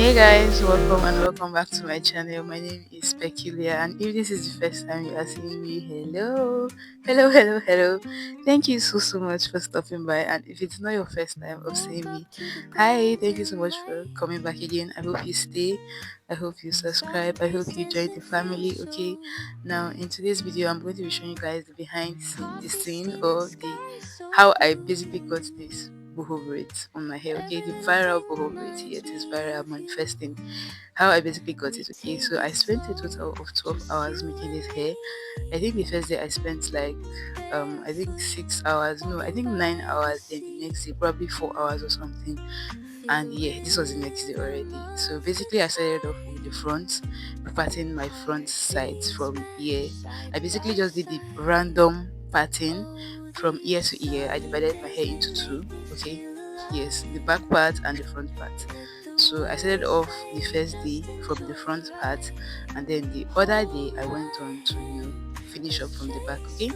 Hey guys, welcome back to my channel. My name is Peculiar, and if this is the first time you are seeing me, hello. Thank you so much for stopping by. And if it's not your first time of seeing me, hi, thank you so much for coming back again. I hope you stay, I hope you subscribe, I hope you join the family. Okay, now in today's video, I'm going to be showing you guys the behind the scene or the how I basically got this boho braids on my hair. Okay, the viral boho braids. Here it is viral, manifesting. How I basically got it. Okay, so I spent a total of 12 hours making this hair. I think the first day I spent like I think 6 hours, no, I think 9 hours. Then the next day probably 4 hours or something. And yeah, this was the next day already. So basically I started off with the front, parting my front sides from here. I basically just did the random parting from ear to ear. I divided my hair into two. Okay, yes, the back part and the front part. So I started off the first day from the front part, and then the other day I went on to finish up from the back. Okay,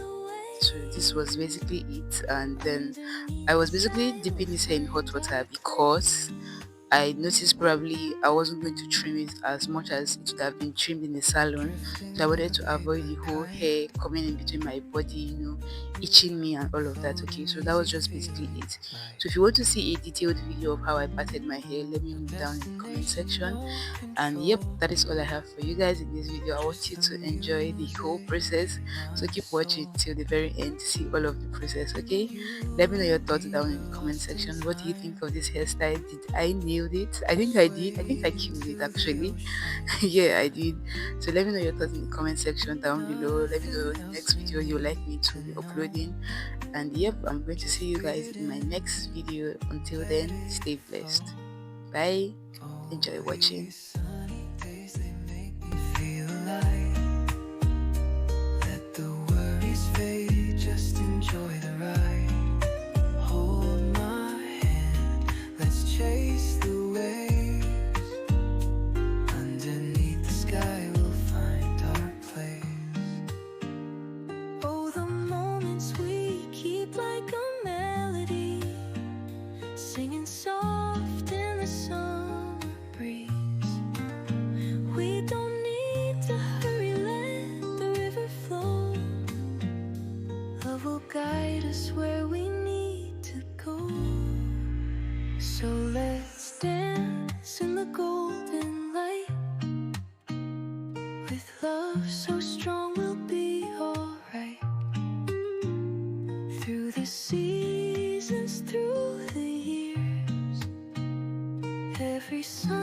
so this was basically it. And then I was basically dipping this hair in hot water because I noticed probably I wasn't going to trim it as much as it would have been trimmed in the salon. So I wanted to avoid the whole hair coming in between my body, itching me and all of that. Okay, so that was just basically it. So if you want to see a detailed video of how I parted my hair, let me know down in the comment section. And yep, that is all I have for you guys in this video. I want you to enjoy the whole process, so keep watching till the very end to see all of the process. Okay, let me know your thoughts down in the comment section. What do you think of this hairstyle? Did I nailed it? I think I did. I think I killed it actually. Yeah, I did. So let me know your thoughts in the comment section down below. Let me know the next video you would like me to be uploading. And yep, I'm going to see you guys in my next video. Until then, stay blessed. Bye. Enjoy watching. Singing soft in the summer breeze. We don't need to hurry, let the river flow. Love will guide us where we need to go. So let's dance in the golden light. With love so strong we'll be alright. Through the seasons, through the years, every sun